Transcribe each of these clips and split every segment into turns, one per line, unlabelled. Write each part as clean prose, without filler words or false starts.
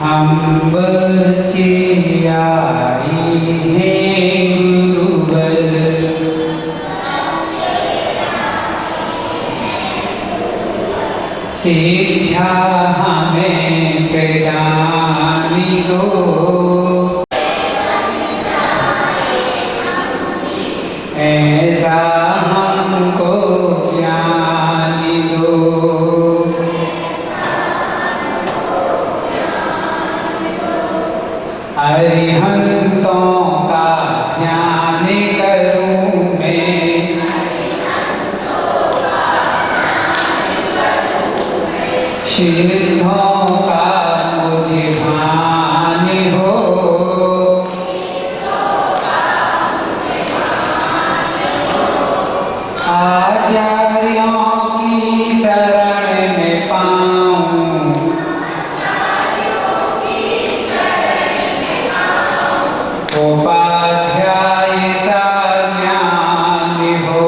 हम बच्चे आए हैं गुरुवर, शिक्षा हमें प्रदान दो, ऐसा हमको ज्ञान दो। अरिहंतों का ध्यान करूं मैं, सिद्धों का मुझे भान हो, आचार्यों की शरण में पाऊं, उपाध्याय सा ज्ञान हो,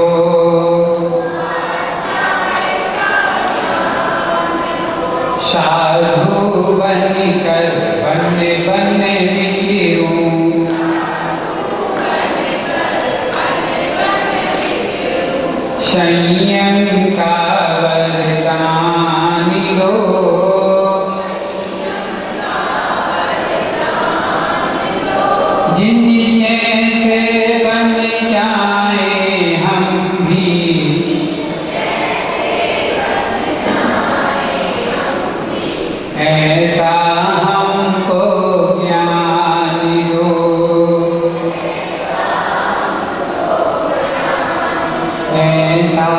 साधु बनकर बन्ने बन्ने विचरूं, संयम का वरदान दो, जिन जैसे बन जाए हम भी, ऐसा हमको ज्ञान दो, ऐसा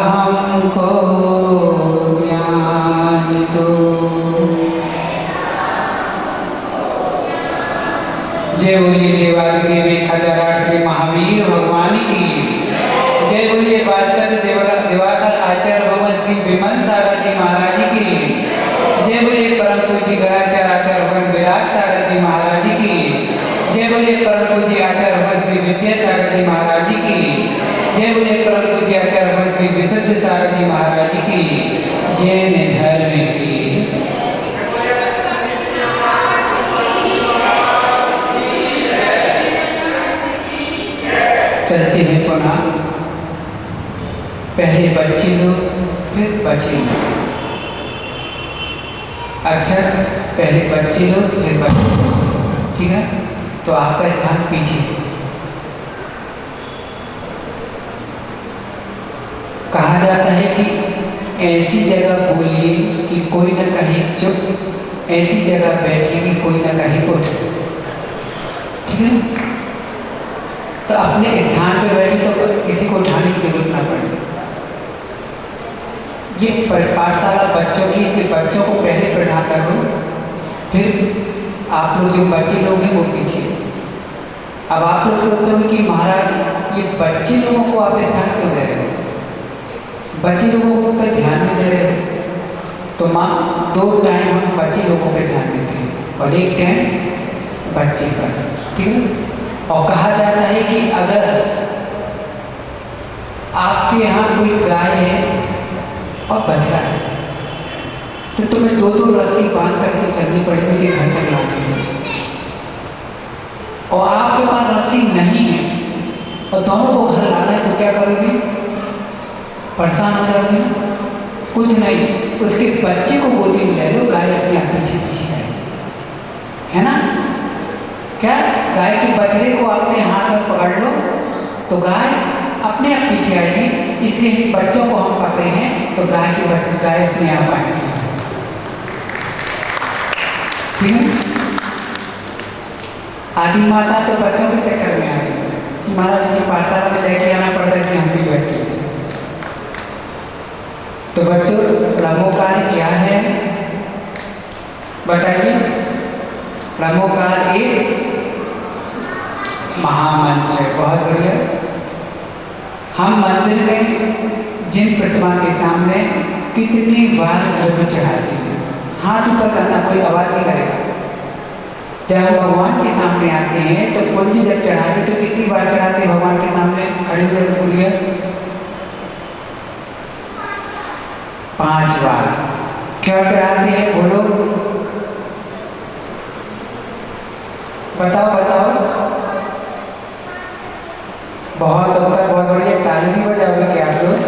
हमको ज्ञान दो। जय बोलिए देवादिदेव देवी 1008 श्री महावीर भगवान की। जय बोलिए बादशाह दिवाकर आचार्य भवन श्री विमल सागर जी महाराज की। जय बोलिए परम पूज्य गणाचार्य आचार्य भवन विराट सागर जी महाराज की। जय बोलिए परम पूज्य आचार्य भवन श्री विद्यासागर जी महाराज की। जय बोलिए परम पूज्य आचार्य भवन श्री विशुद्ध सागर जी महाराज की। जैन धर्म की। चलते हैं पुनः, पहले बच्चे लोग फिर बच्चे लोग। अक्षर पहले बच्चे लोग फिर बच्चे लोग, ठीक है। तो आपका स्थान पीछे। कहा जाता है कि ऐसी जगह बोलिए कि कोई न कहे चुप, ऐसी जगह बैठिए कि कोई न कहे उठ, ठीक है। तो अपने स्थान पे बैठे तो किसी को उठाने की जरूरत ना पड़े। ये पाठशाला बच्चों की, इसलिए बच्चों को पहले पढ़ा करो, फिर आप लोग जो बच्चे लोग हैं वो पीछे। अब आप लोग सोचते हो कि महाराज ये बच्चे लोगों को आप स्थान क्यों दे रहे हो, बच्चे लोगों पर ध्यान नहीं दे रहे हो। तो माँ 2 टाइम हम बच्चे लोगों पर ध्यान देते हैं और 1 टाइम बच्चे पर, ठीक है। और कहा जाता है कि अगर आपके यहाँ कोई गाय है और बछड़ा है तो तुम्हें 2-2 रस्सी बांध करके चलनी पड़ेगी उसे घर तक लाने के लिए। और आपके पास रस्सी नहीं है और दोनों को घर लाना है तो क्या करोगे, परेशान हो जाओगे। कुछ नहीं, उसके बच्चे को गोदी में ले लो, गाय अपने आप पीछे पीछे है ना। क्या गाय के बछड़े को अपने हाथ में पकड़ लो तो गाय अपने आप पीछे आएगी। इसलिए बच्चों को हम पकड़े हैं तो गाय अपने आप आएगी, ठीक है। आदि माता तो बच्चों के चक्कर में आ गई कि महाराज की पाठशाला में लेके आना पड़ता है कि हम भी बैठे। तो बच्चों ब्रह्मोकार क्या है बताइए। ब्रह्मोकार एक महामंत्र है, बहुत बढ़िया। हम मंदिर में जिन प्रतिमा के सामने कितनी बार द्रव्य चढ़ाते हैं, हाथ ऊपर करना, कोई आवाज नहीं करेगा। जब हम भगवान के सामने आते हैं तो कुंज जब चढ़ाते तो कितनी बार चढ़ाते हैं भगवान के सामने, खड़े होकर बोलिए। 5 बार। क्या चढ़ाते हैं बोलो, बताओ बताओ। बहुत उत्तर, बहुत बढ़िया। ताली नहीं बजाओगे क्या आप लोग?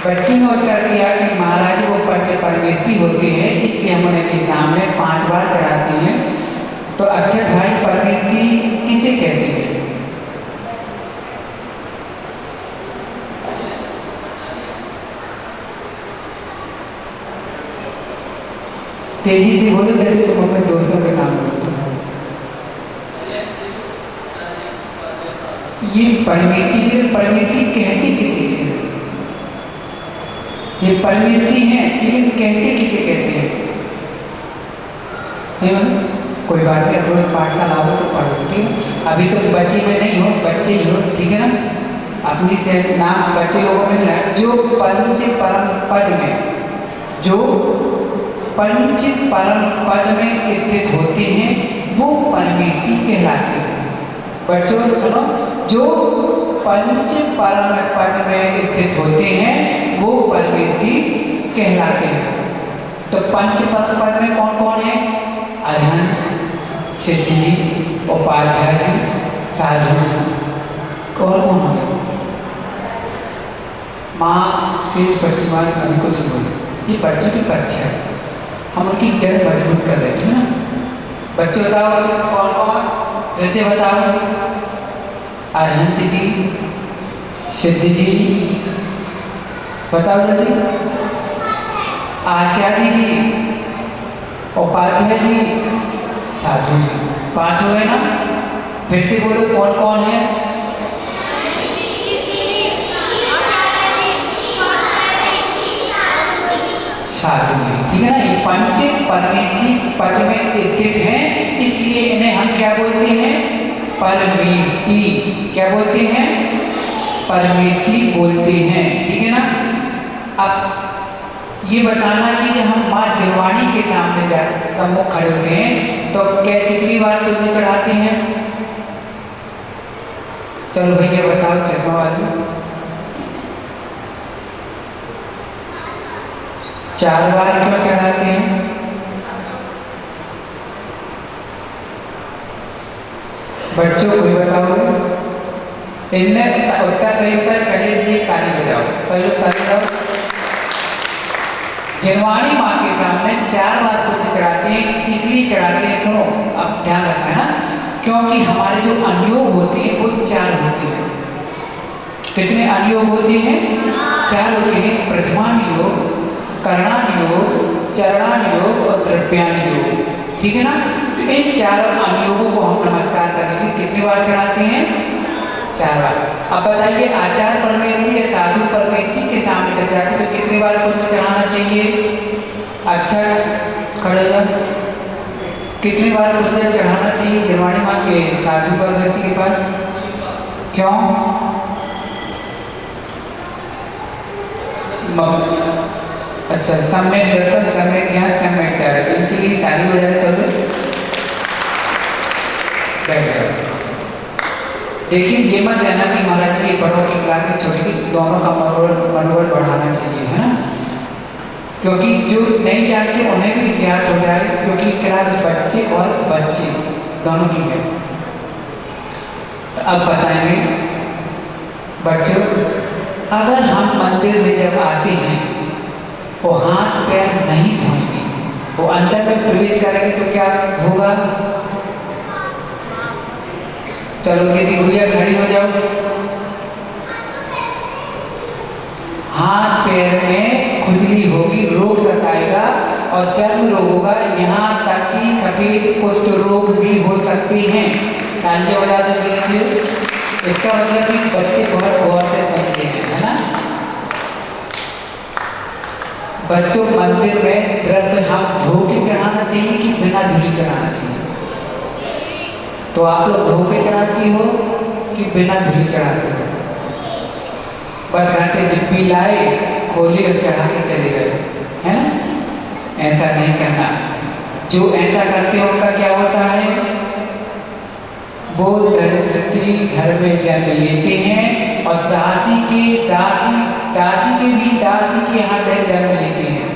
बच्ची ने उत्तर दिया कि महाराज वो पंच परमेष्ठी होते हैं, इसलिए हम उनके सामने 5 बार चढ़ाते हैं। तो अक्षर भाई, परमेष्ठी किसे कहते हैं? तेजी से बोलो, जैसे तुम अपने दोस्तों के सामने बोलते हो। ये परमेष्ठी, परमेष्ठी कहते किसे हैं? ये परमेष्ठी है, लेकिन कहते किसे कहते हैं? नहीं मतलब कोई बात नहीं, रोज पाठशाला आओ तो पढ़ो, ठीक है। अभी तो बच्चे में नहीं हो, बच्चे ही हो, ठीक है ना। अपनी से नाम बच्चे लोगों में मिला। जो पंच परम पद में, जो पंच परम पद में स्थित होते हैं वो परमेष्ठी कहलाते हैं। बच्चों सुनो, जो पंच परम पद में स्थित होते हैं वो परमेष्ठी कहलाते हैं। तो पंच परम पद में कौन कौन है? अरहंत, सिद्धि जी, उपाध्याय जी, साधु जी। कौन कौन हो गए? माँ से बच्ची माँ अभी कुछ बोले, ये बच्चों की परीक्षा है, हम उनकी जड़ मजबूत कर रहे हैं ना। बच्चे बताओ कौन कौन, वैसे बताओ। अरहंत जी, सिद्धि जी, बताओ जल्दी। आचार्य जी, उपाध्याय जी, साधु जी। 5 हुए ना। फिर से बोलो कौन कौन है? साधु जी, ठीक है ना। ये पंच परमेष्ठी पद में स्थित हैं, इसलिए इन्हें हम क्या बोलते हैं? परमेष्ठी। क्या बोलते हैं? परमेष्ठी बोलते हैं, ठीक है ना। अब ये बताना कि जब हम माँ जिरवाणी के सामने सम्मुख खड़े होते हैं तो क्या कितनी बार पुण्य चढ़ाते हैं? चलो भैया बताओ, चश्मा वाले। 4 बार क्यों चढ़ाते हैं? बच्चों को भी बताओगे? इनमें उत्तर सही उत्तर पहले लिए ताली बजाओ, सही उत्तर बजाओ। जिरवाणी माँ के सामने 4 बार पुण्य चढ़ाते हैं, इसलिए चढ़ाते हैं, सुनो अब ध्यान रखना है ना, क्योंकि हमारे जो अनुयोग होते हैं वो 4 होते हैं। कितने अनुयोग होते हैं? 4 होते हैं। प्रथमानुयोग, कर्णानुयोग, चरणानुयोग और द्रव्यानुयोग, ठीक है ना। तो इन 4 अनुयोगों को हम नमस्कार करने के लिए कितनी बार चढ़ाते हैं? 4 बार। अब बताइए, आचार्य परमेष्ठी या साधु परमेष्ठी के सामने जब जाते तो कितनी बार पुण्य चढ़ाना चाहिए? अक्षर खड़े हो, कितनी बार पुण्य चढ़ाना चाहिए जिरवाणी माँ के साधु परमेष्ठी के पास? क्यों? अच्छा, सम्यक दर्शन, सम्यक ज्ञान, सम्यक चारण, इनके लिए ताली बजाए चलो। देखिए ये मत कहना कि महाराज जी बड़ों की क्लास में छोटी की, दोनों का मनोबल बढ़ाना चाहिए, है ना। क्योंकि जो नहीं जानते उन्हें भी ज्ञात हो जाए, क्योंकि क्लास बच्चे और बच्चे दोनों की है। तो अब बताएंगे बच्चों, अगर हम मंदिर में जब आते हैं वो हाथ पैर नहीं धोएंगे, वो अंदर में प्रवेश करेंगे तो क्या होगा? चलो दीदी भैया खड़ी हो जाओ। हाथ पैर में खुजली होगी, रोग सताएगा और चर्म रोग होगा, यहाँ तक कि सफेद कुष्ठ रोग भी हो सकते हैं। तालियां बजा दो दीजिए। इसका मतलब कि बच्चे बहुत गौर से समझे हैं, है ना। बच्चों मंदिर में द्रव्य हम धो के चढ़ाना चाहिए कि बिना धुली चढ़ाना चाहिए? तो आप लोग धो के चढ़ाती हो कि बिना धुली चढ़ाते हो? बस घर से डिब्बी लाए, खोले और चढ़ा के चले गए, है ना। ऐसा नहीं करना। जो ऐसा करते हैं उनका क्या होता है? वो दरिद्री घर में जन्म लेते हैं और दासी के यहाँ जन्म लेते हैं।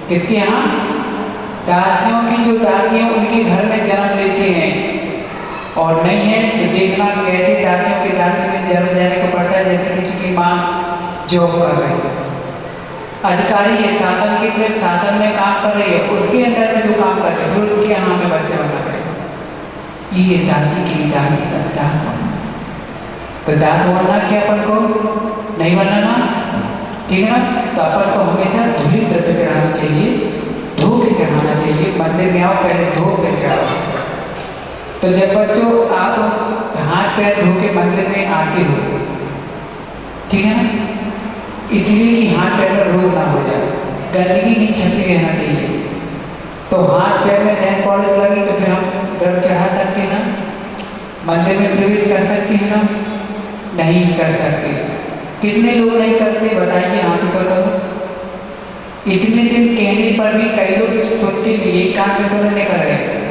किसके यहाँ? दासियों की जो दासियां उनके घर में जन्म लेते हैं, और नहीं है तो देखना कैसे दासियों के दासी में जन्म लेने को पड़ता है। जैसे किसी की माँ जॉब कर रही है, अधिकारी है, शासन के फिर शासन में काम कर रही है, उसके अंदर में जो काम करते हैं फिर उसके यहाँ में बच्चे बना रहे, ये दासी की दासी का दास होना। तो दास बनना क्या अपन को नहीं बनना ना, ठीक है ना। तो अपन को हमेशा धूली द्रव्य चढ़ाना चाहिए, धो के चढ़ाना चाहिए। मंदिर में आओ पहले धो के चढ़ाओ। तो जब बच्चों आप हाथ पैर धो के मंदिर में आते हो, ठीक है ना, इसलिए कि हाथ पैर में रोग ना हो जाए, गंदगी नहीं छपी रहना चाहिए। तो हाथ पैर में नेल पॉलिश लगी तो फिर हम द्रव्य चढ़ा सकते हैं ना, मंदिर में प्रवेश कर सकते हैं ना, नहीं कर सकते। कितने लोग नहीं करते बताइए, हाथ ऊपर करो। इतने दिन कहने पर भी कई लोग सुनते नहीं, एक काम से समझ नहीं कर रहे।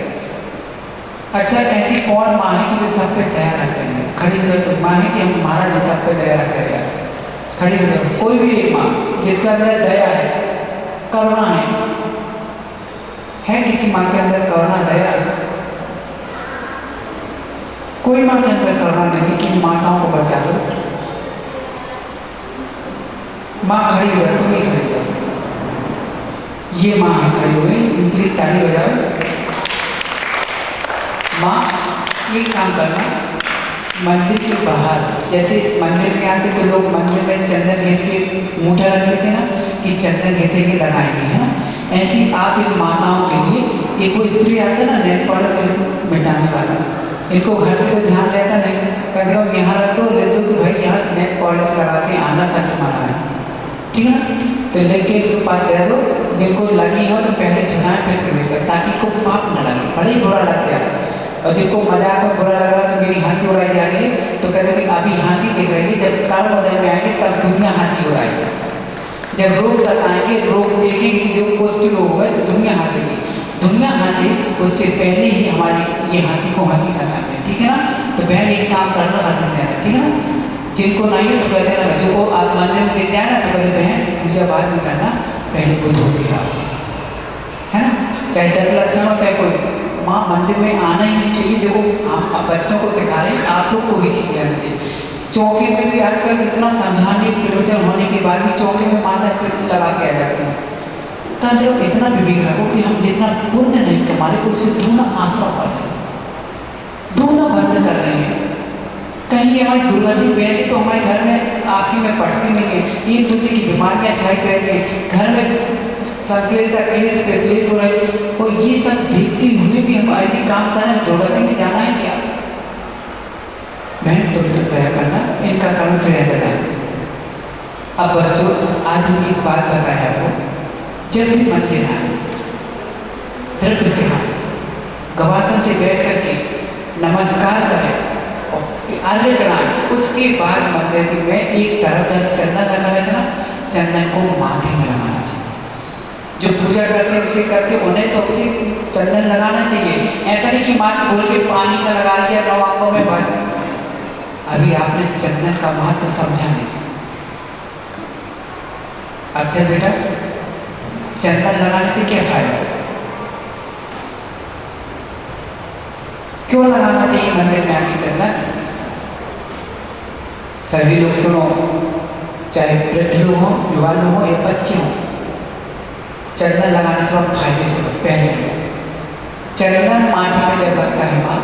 अच्छा, ऐसी कौन माँ है कि जो सब पे दया रख रहे हैं? खड़ी होकर माँ है कि हम हमारा नहीं सब पे दया रख रहे हैं? खड़ी होकर कोई भी एक माँ जिसके अंदर दया है, करुणा है किसी माँ के अंदर करुणा दया? कोई माँ के अंदर करुणा नहीं कि माताओं को बचा लो। माँ खड़ी हो, तुम ही खड़ी हो, ये माँ है खड़ी हुई, इनके लिए ताली बजाओ। माँ ये काम करना, मंदिर के बाहर जैसे मंदिर में आते तो लोग मंदिर में चंदन घिस के मूठा रख देते ना कि चंदन घिसे के लगाएंगे, है ना। ऐसी आप इन माताओं के लिए एक कोई स्त्री आता है ना नेल पॉलिश मिटाने वाला, इनको घर से तो ध्यान रहता नहीं, कभी कभी यहाँ रख दो, ले दो कि भाई यहाँ नेल पॉलिश लगा के आना सख्त मना है, ठीक है। तो लेके इनके पास दे दो, जिनको लगी हो तो पहले चुनाए फिर प्रवेश कर, ताकि को पाप न लगे, बड़ा ही बुरा लग जाए। और जिनको मजाक में बुरा लग रहा तो मेरी हंसी उड़ाई जा रही है तो कहते हैं अभी हंसी दिख रही है, जब काल बदल में आएंगे तब दुनिया हंसी उड़ाएगी। जब रोग सताएंगे, रोग देखेंगे कि जो कुछ रोग है तो दुनिया हंसेगी, दुनिया हंसे उससे पहले ही हमारी ये हंसी को हंसी ना चाहते हैं, ठीक है ना। तो पहले एक काम करना हंसी देना, ठीक है ना। जिनको नहीं है तो कहते ना, जो को आप मंदिर में देख जाए ना तो कभी बहन पूजा बाद में करना, पहले खुद हो गया, है ना। चाहे 10 लक्षण हो चाहे कोई, माँ मंदिर में आना ही नहीं चाहिए। जो हम बच्चों को सिखा रहे हैं, आप लोग को भी सीख लेना चाहिए। चौके में भी आजकल इतना सावधानी प्रवचन होने के बाद भी चौके में माता पिता लगा के आ जाते हैं। कहा जब इतना विवेक रखो कि हम जितना पुण्य नहीं कमा रहे उससे दूना आशा कर रहे हैं, दूना बंद कर रहे हैं। कहीं हमारी दुर्गति वैसे तो हमारे घर में आपसी में पड़ती नहीं है, एक दूसरे की बीमारियाँ छाई रहती हैं, घर में संकलेश क्लेश पे क्लेश हो रहे, और ये सब देखते हुए भी हम ऐसे काम कर रहे हैं, दुर्गति में जाना है क्या? बहन तुम तो तय करना, इनका कर्म फिर ऐसा जाए। अब बच्चों आज हम एक बात बताया आपको, जब भी मंदिर आए द्रव्य ध्यान गवासन से बैठ करके नमस्कार करें और अर्घ्य चढ़ाएं। उसके बाद मंदिर में एक तरफ जब चंदन लगा रहता ना, चंदन को माथे में लगाना चाहिए। जो पूजा करते उसे करते उन्हें तो उसे चंदन लगाना चाहिए। ऐसा नहीं कि माथ खोल के पानी से लगा दिया 9 आंखों में बस। अभी आपने चंदन का महत्व समझा नहीं। अच्छा बेटा, चंदन लगाने से क्या फायदा, क्यों लगाना चाहिए मंदिर में आके चंदन? सभी लोग सुनो, चाहे वृद्ध लोग हो, युवा लोग हो या बच्चे हो, चंदन लगाने से हम फायदे से पहले चंदन माथे में जब लगता है माँ,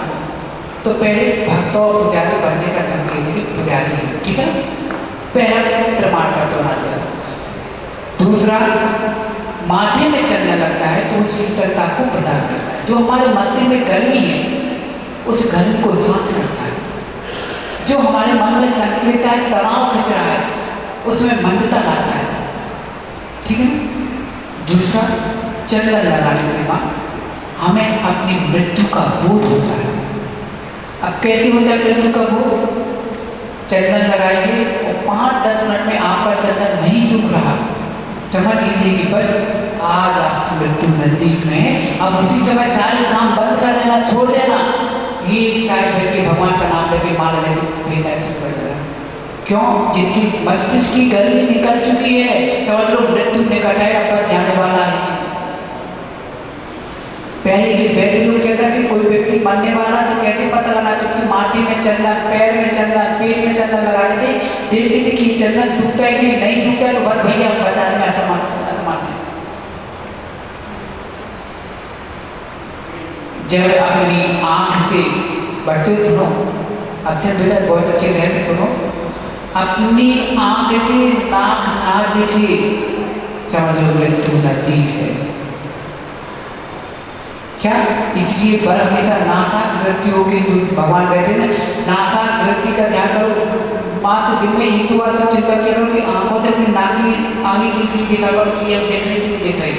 तो पहले भक्त और पुजारी बनने का संकेत है कि पुजारी है, ठीक है। पहला प्रमाण पत्र होना चाहिए। दूसरा, माथे में चंदन लगता है तो उस शीतलता को प्रदान करता है। जो हमारे मस्तिष्क में गर्मी है उस गर्मी को शांत करता है। जो हमारे मन में संकलित है, तनाव खिंच रहा है, उसमें मंदता लाता है, ठीक है। दूसरा, चंदन लगाने से माँ हमें अपनी मृत्यु का बोध होता है। अब कैसे होता है मृत्यु का बोध? चंदन लगाइए और 5-10 मिनट में आपका चंदन नहीं सूख रहा, समझ लीजिए कि बस आज आपकी मृत्यु नजदीक में है। अब उसी समय सारे काम बंद कर देना, छोड़ देना, ये साइड करके भगवान का नाम लेके माला लेके भेजना शुरू कर देना। क्यों? जिसकी मस्तिष्क की गर्मी निकल चुकी है, समझ लो मृत्यु निकट है, अब जाने वाला है। पहले के वैद्य लोग क्या करते, कोई व्यक्ति मरने वाला तो कैसे पता लगाते, उसके माथे में चंदन, पैर में चंदन, पेट में चंदन लगा देते, देखते थे कि चंदन सूखता है कि नहीं सूखता है, तो बस भैया हम बचाने में असमर्थ हैं। जब अपनी आंख से, बच्चों सुनो, अच्छा बेटा बहुत अच्छे तरह से सुनो, अपनी आंख से नाक ना देखे समझ लो मृत्यु नजदीक है। क्या इसलिए पर हमेशा नासाक दृष्टियों के जो भगवान बैठे ना, नासाक दृष्टि का ध्यान करो। मात्र दिन में एक दो बार तो चिंता किया करो कि आंखों से अपनी नाक की आगे की देखा करो कि अब देखने की देख रही,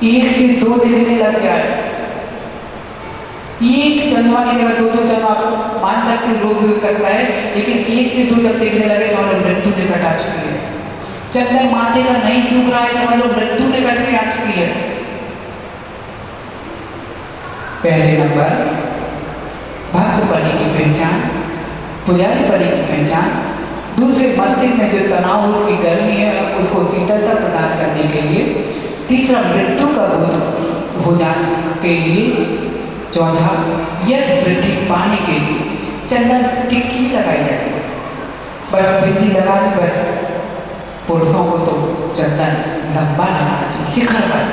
एक से दो देखने लग जाए, एक चंद्रमा की जगह दो दो चंद्रमा आप मान सकते रोग भी हो सकता है, लेकिन एक से दो जब देखने लगे तो हमारी मृत्यु निकट आ चुकी है। चंदन माथे का नहीं सूख रहा है तो मतलब मृत्यु निकट में आ चुकी है। पहले नंबर भक्त बलि की पहचान, पुजारी बलि की पहचान, दूसरे मस्तिष्क में जो तनाव की गर्मी है उसको शीतलता प्रदान करने के लिए, तीसरा मृत्यु का बोध हो जाने के लिए, चौथा यश वृद्धि पाने के लिए चंदन टिक्की लगाई जाती है। बस बिंदी लगा ली, बस पुरुषों को तो चंदन लंबा लगाना चाहिए, शिखर पर,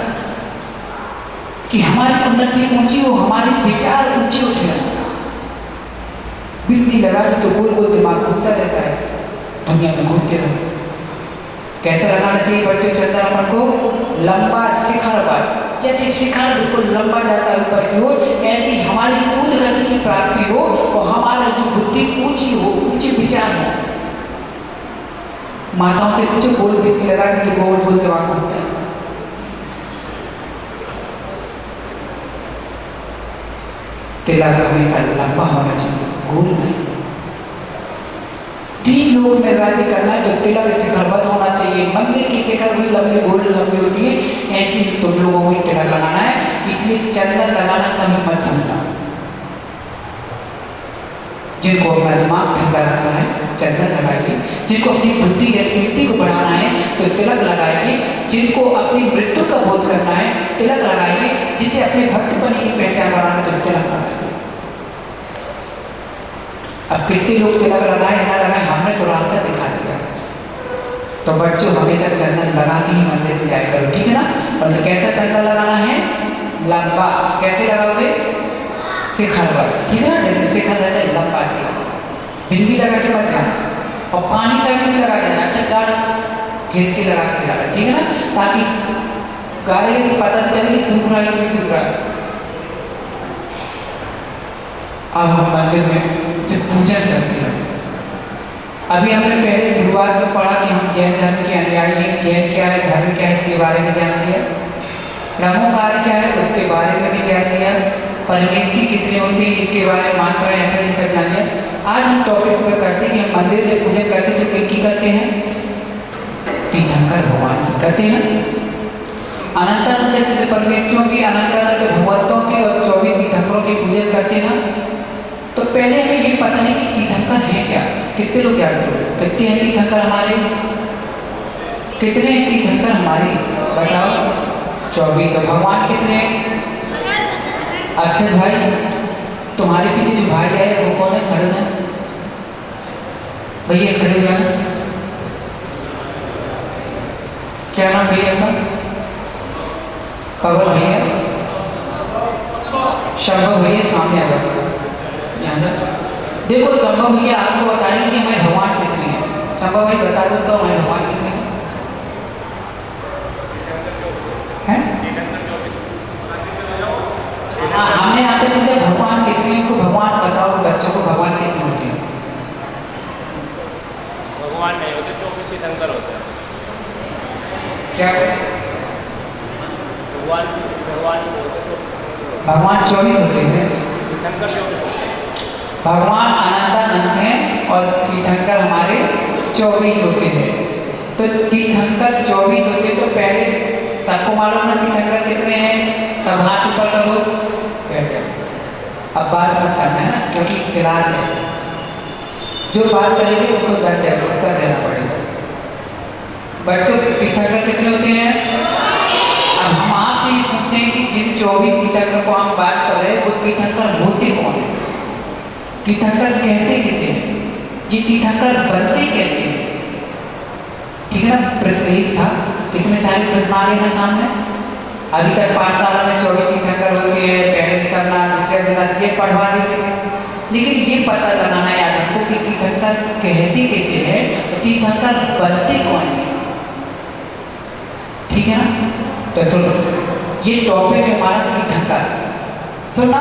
कि हमारी उन्नति ऊंची हो, हमारे विचार ऊंचे उठे। बिंदी लगा ली तो गोल गोल दिमाग घूमता रहता है, दुनिया में घूमते रहते। कैसे लगाना चाहिए बच्चे चंदन अपन को? लंबा शिखर पर, जैसे शिखर बिल्कुल लंबा जाता है ऊपर की ओर, ऐसी हमारी उच्च गति की प्राप्ति हो और हमारा जो बुद्धि ऊंची हो, ऊंचे विचार हो। माताओं से पूछो गोल बिंदी लगा के तो गोल गोल दिमाग घूमता है। तिलक हमेशा लंबा होना चाहिए, गोल नहीं। तीन लोग में राज्य करना है तो तिलक शिखरबद्ध होना चाहिए। मंदिर की शिखर भी लंबी गोल लंबी होती है, ऐसी तुम लोगों को तिलक लगाना है, इसलिए चंदन लगाना कभी मत भूलना। जिनको अपना दिमाग ठंडा रखना है चंदन लगाइए, जिनको अपनी बुद्धि या कीर्ति को बढ़ाना है तो तिलक लगाइए, जिनको अपनी मृत्यु का बोध करना है तिलक लगाइए, जिसे अपने भक्तपन की पहचान बनाना तो तिलक लगाइए। अब कितने लोग तिलक लगाए ना लगाए, हमने तो रास्ता दिखा दिया। तो बच्चों हमेशा चंदन लगा के ही मंदिर से जाया करो, ठीक है ना। और कैसा चंदन लगाना है? लंबा। कैसे लगाओगे? शिखर पर, ठीक है ना, जैसे शिखर रहता है लंबा के, बिंदी लगा के मत जाना, और पानी से भी लगा देना, अच्छा गाढ़ घिस के लगा के जाना, ठीक है ना, ताकि गाढ़े की पता चले कि सूख रहा है कि नहीं सूख रहा है। अब हम मंदिर में जब पूजन करते हैं, अभी हमने पहले शुरुआत में पढ़ा कि हम जैन धर्म के अनुयायी हैं, जैन क्या है, धर्म क्या है, इसके बारे में जान लिया, ब्रह्मोपार क्या है उसके बारे में भी जान लिया, परमेश्वरी कितने होती है इसके बारे में मात्राएं ऐसा नहीं सब जान लिया। आज हम टॉपिक पर करते हैं कि हम मंदिर में पूजन करते तो किनकी करते हैं? तीर्थंकर भगवान की करते हैं, अनंतानंद सिद्ध परमेश्वरों की, अनंतानंद भगवंतों के और 24 तीर्थंकरों की पूजन करते हैं। तो पहले हमें ये पता नहीं कि तीर्थंकर है क्या, कितने लोग जानते हो? कितने हैं तीर्थंकर हमारे? कितने हैं तीर्थंकर हमारे? बताओ। 24। तो भगवान कितने हैं? अच्छा भाई, तुम्हारे पीछे जो भाई आए वो कौन है? खड़े हैं भैया, खड़े हो जाना। क्या नाम भैया का? पवन भैया, शंभव भैया, सामने आ जाओ। देखो शंभव भैया आपको बताएंगे कि हमें भगवान कितने हैं। शंभव भाई बता दो तो हमें भगवान कितने हैं? हाँ, हमने आपसे पूछा भगवान कितने हैं, तो भगवान बताओ बच्चों को, भगवान कितने होते हैं?
भगवान नहीं होते, 24 तीर्थंकर होते हैं।
क्या? भगवान 24 होते हैं।
तीर्थंकर 24 होते हैं।
भगवान अनंतानंद हैं और तीर्थंकर हमारे 24 होते हैं। तो तीर्थंकर 24 होते तो पहले सबको मालूम ना तीर्थंकर कितने हैं? सब हाथ ऊपर करो, बैठ जाओ। अब बात मत करना है ना, क्योंकि क्लास है, जो बात करेंगे उनको दंड है, उत्तर देना पड़ेगा। बच्चों तीर्थंकर कितने होते हैं? अब हम वो तीर्थंकर होते कौन है, तीर्थंकर कहते किसे, ये तीर्थंकर बनते कैसे। ठीक है ना, प्रश्न एक था। कितने सारे प्रश्न आ गए हैं सामने। अभी तक पाठशाला में 24 तीर्थंकर होते हैं, पहले सरना दूसरे दिन ये पढ़वा देते थे, लेकिन ये पता लगाना है आज हमको कि तीर्थंकर कहते कैसे है, तीर्थंकर बनते कौन से। ठीक है ना, तो सुनो, ये टॉपिक है हमारा तीर्थंकर। सुनना,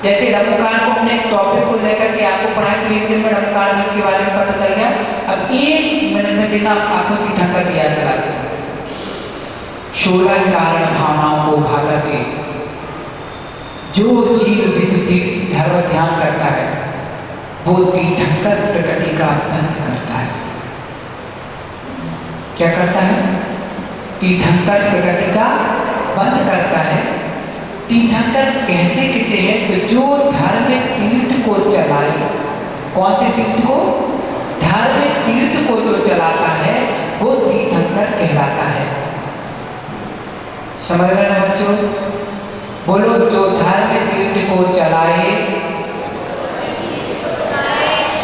जैसे रमकार को हमने टॉपिक को लेकर के आपको पढ़ाया तो एक दिन में रमकार के बारे में पता चल गया। अब 1 मिनट में देना आपको तीर्थंकर की याद दिलाते हैं। 16 कारण भावनाओं को उठा करके जो जीव विशुद्धि धर्म ध्यान करता है वो तीर्थंकर प्रकृति का बंध करता है। क्या करता है, तीर्थंकर प्रकृति का बंद करता है। तीर्थंकर कहते किसे है, तो जो धार्मिक तीर्थ को चलाए। कौन से तीर्थ को, धार्मिक तीर्थ को जो चलाता है वो तीर्थंकर कहलाता है। समझ रहे हैं बच्चों, बोलो, जो धार्मिक तीर्थ को चलाए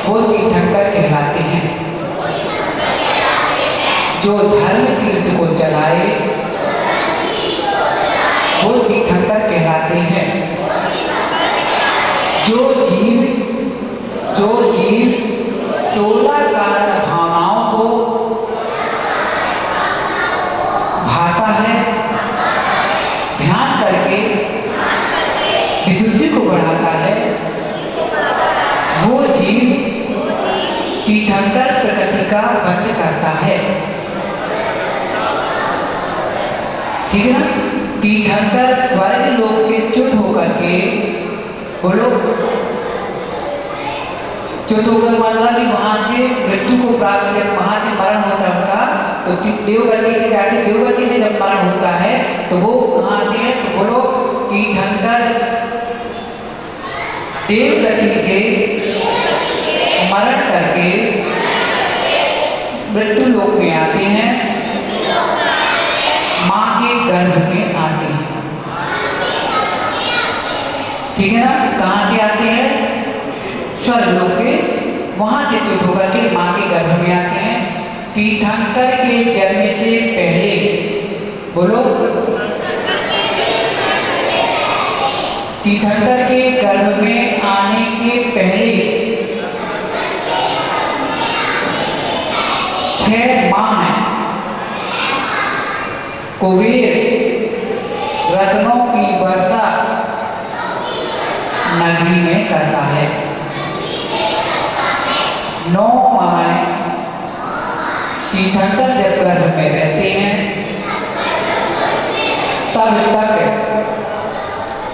वो तीर्थंकर कहलाते हैं। जो धार्मिक तीर्थ को चलाए वो तीर्थंकर कहलाते हैं। जो जीव 16 कारण भावनाओं को भाता है, ध्यान करके विशुद्धि को बढ़ाता है, वो जीव तीर्थंकर प्रकृति का बंध करता है। ठीक है ना, तीर्थंकर स्वर्ग लोक से च्युत होकर के, बोलो, च्युत होकर मतलब कि वहां से मृत्यु को प्राप्त, जब वहां से मरण होता है उनका, तो देवगति से जाके, देवगति से जब मरण होता है तो वो कहाँ आते हैं, तो बोलो, तीर्थंकर देवगति से मरण करके मृत्यु लोक में आते हैं, मां के गर्भ में आते हैं। ठीक है ना, कहां से आते हैं, स्वर्ग लोक से, वहां से च्युत होकर के मां के गर्भ में आते हैं। तीर्थंकर के जन्म से पहले, बोलो, तीर्थंकर के गर्भ में आने के पहले 6 माह है कुबेर रत्नों की वर्षा नगरी में करता है। 9 माह तीर्थंकर जब गर्भ में रहते हैं तब तक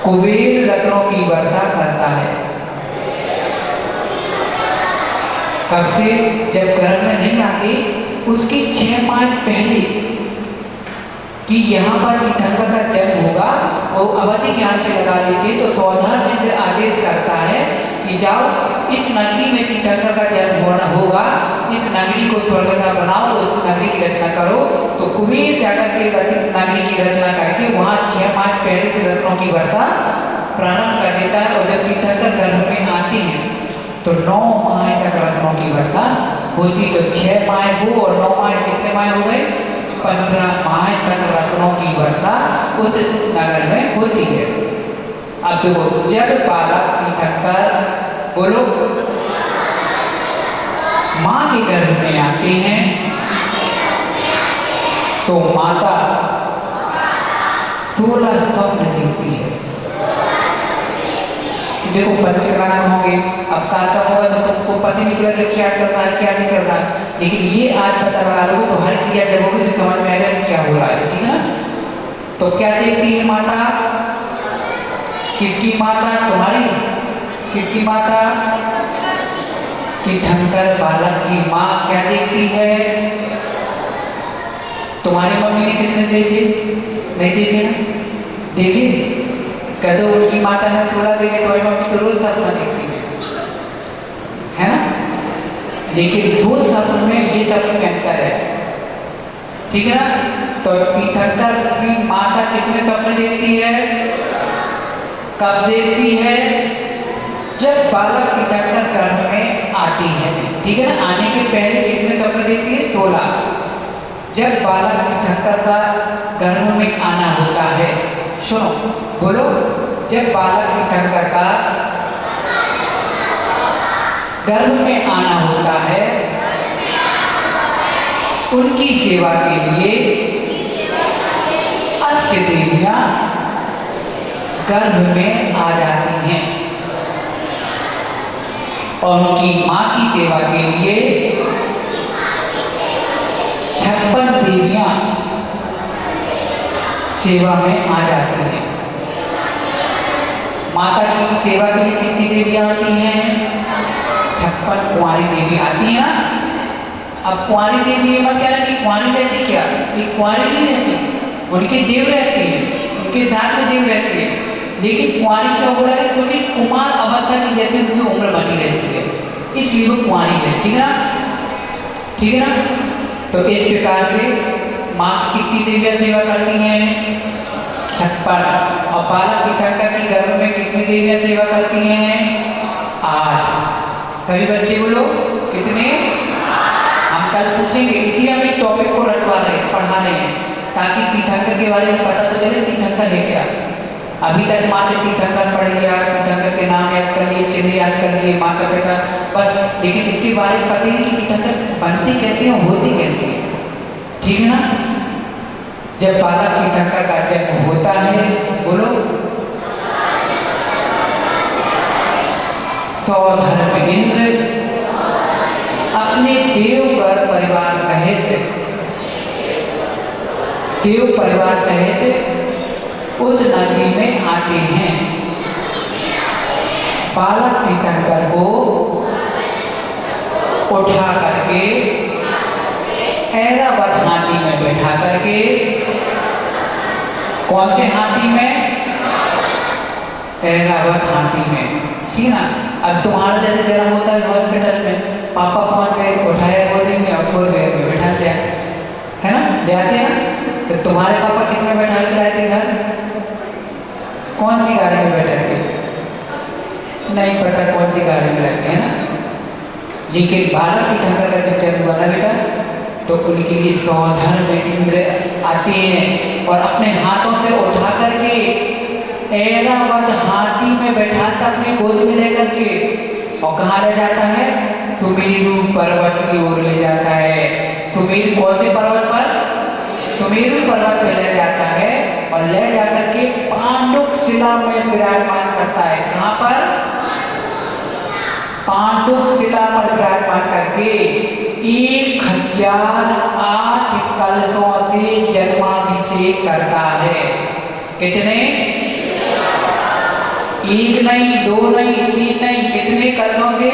कुबेर रत्नों की वर्षा करता है। कब से, जब गर्भ में नहीं आती उसके 6 माह पहले कि यहाँ पर तीर्थंकर का जन्म होगा, वो अवधि ज्ञान से लगा लेते तो सौधान आदेश करता है कि जाओ इस नगरी में तीर्थंकर का जन्म होगा, इस नगरी को स्वर्ग सा बनाओ, उस नगरी की रचना करो। तो कुबेर जाकर के नगरी की रचना करके वहाँ 6 माह पहले से रत्नों की वर्षा प्रारंभ कर देता है। और जब तीर्थंकर गर्भ में आती है तो 9 माह तक रत्नों की वर्षा होती। तो 6 माह वो और 9 माह कितने माह हो गए, 15 माह तक रत्नों की वर्षा उस नगर में होती है। अब देखो, जब बालक तीर्थंकर, बोलो, मां के गर्भ में आते हैं तो माता 16 स्वप्न देखती है। देखो, बच्चे का नाम होंगे, अब कारका होगा तो तुमको पता नहीं चलेगा क्या चल रहा है क्या नहीं चल रहा है, लेकिन ये आज पता लगा लो तो हर क्रिया जब होगी तो समझ में आएगा क्या हो रहा है। ठीक है ना, तो क्या देखती है माता, किसकी माता, तुम्हारी, किसकी माता, तीर्थंकर बालक की माँ क्या देखती है, तुम्हारी मम्मी ने कितने देखे, नहीं देखे ना, देखे, कह दो उनकी माता ने 16 देखे, तुम्हारी मम्मी तो रोज सपना देखती है ना, लेकिन वो सपन में ये सपन में अंतर है। ठीक है ना, तो तीर्थंकर की माता कितने सपने देखती है, कब देखती है? जब बालक तीर्थंकर गर्भ में आती है। ठीक है ना, आने के पहले कितने स्वप्न देखती है? 16। जब बालक तीर्थंकर का गर्भ में आना होता है, सुनो बोलो, जब बालक तीर्थंकर का गर्भ में आना होता है, उनकी सेवा के लिए अष्ट देवियां गर्भ में आ जाती हैं और उनकी मां की सेवा के लिए 56 देवियां सेवा में आ जाती हैं। माता की सेवा के लिए कितनी देवियां आती हैं? 56 कुंवारी देवी आती है ना। अब कुंवारी देवी मत कहना कि कुंवारी रहती, क्या ये कुंवारी नहीं रहती, उनके देव रहते हैं, उनके साथ में देव रहते हैं। लेकिन कुंवारी क्यों बोला है? क्योंकि कुमार अवस्था की जैसे उनकी उम्र बनी रहती है, इसलिए वो कुंवारी है। ठीक है ना, ठीक है ना। तो इस प्रकार से माँ की कितनी देवियां सेवा करती हैं? 56। और बालक तीर्थंकर की गर्भ में कितनी देवियां सेवा करती हैं? 8। सभी बच्चे बोलो कितने? हम कल पूछेंगे, इसीलिए हम इस टॉपिक को रटवा रहे हैं, पढ़ा रहे हैं, ताकि तीर्थंकर के बारे में पता तो चले तीर्थंकर है क्या। अभी तक मात्र तीर्थंकर पढ़ लिया, तीर्थंकर के नाम याद कर लिए, चिन्ह याद कर लिए, माँ का बेटा बस, लेकिन इसके बारे में पता ही नहीं कि तीर्थंकर बनते कैसे हैं, होते कैसे हैं। ठीक है ना। जब बालक तीर्थंकर का जन्म होता है, बोलो, सौधर्मेंद्र अपने देवगढ़ परिवार सहित उस नगरी में आते हैं। बालक तीर्थंकर को उठा करके ऐरावत हाथी में बैठा करके, कौन से हाथी में? ऐरावत हाथी में। ठीक है ना। अब तुम्हारा जैसे जन्म होता है हॉस्पिटल में, पापा पहुंच गए, उठाया गोदी में और 4 व्हीलर में बैठा लिया, है ना, ले आते हैं ना। तो तुम्हारे पापा किस में बैठा के लाए थे घर? कौन सी गाड़ी में बैठा के? नहीं पता कौन सी गाड़ी में रहते हैं ना। लेकिन बालक तीर्थंकर का जब जन्म हुआ ना बेटा, तो उनके लिए सौधर्मेंद्र आते हैं और अपने हाथों से उठा करके ऐरावत हाथी में बैठाता अपनी गोद में लेकर के, और कहाँ ले जाता है? सुमेरु पर्वत की ओर ले जाता है। सुमेरु कौन से पर्वत पर? सुमेरु पर्वत पे ले जाता है और ले जाकर के पांडुक शिला में विराजमान करता है। कहाँ पर? पांडुक शिला पर विराजमान करके 1008 कलशों से जन्माभिषेक करता है। कितने? 1 नहीं, 2 नहीं, 3 नहीं, कितने कलशों से?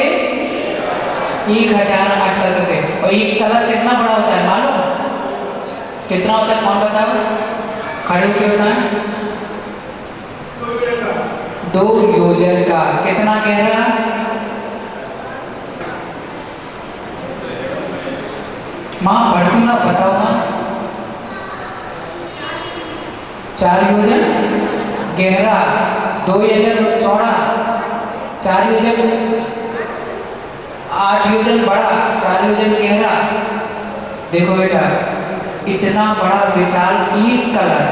1008 कलशों से। और एक कलश कितना बड़ा होता है मालूम? कितना होता है? कौन बताओ? खड़े होके बताएं। 2 योजन का। कितना गहरा? माँ पढ़ती ना, बताओ माँ। 4 योजन गहरा, 2 योजन चौड़ा, 4 योजन, 8 योजन बड़ा, 4 योजन गहरा। देखो बेटा, इतना बड़ा विशाल एक कलश,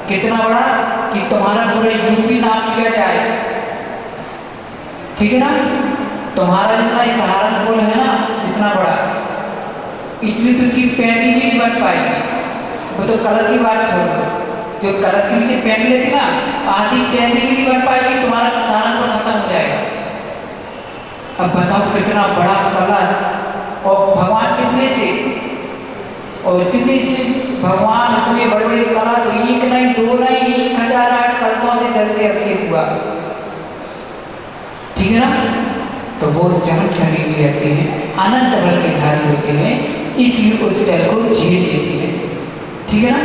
कितना बड़ा कि तुम्हारा पूरा यूपी नाप लिया जाए। ठीक है ना। तुम्हारा जितना सहारनपुर है ना, इतना बड़ा, इतनी तो उसकी पैंट ही नहीं बन पाएगी। वो तो कलश की बात छोड़ दो, जो कलश के नीचे पैंट लेती ना, आधी पैंट भी नहीं बन पाएगी, तुम्हारा सहारनपुर खत्म हो जाएगा। अब बताओ कितना बड़ा कलश, और भगवान कितने से, और इतने से भगवान इतने बड़े बड़े कलश, 1 नहीं 2 नहीं, 1008 कलशों से जल से अभिषेक हुआ। ठीक है ना। तो वो जल शरीर रहते हैं, अनंत बल के धारी होते हैं, इसलिए उस जल को झेल लेते हैं। ठीक है ना।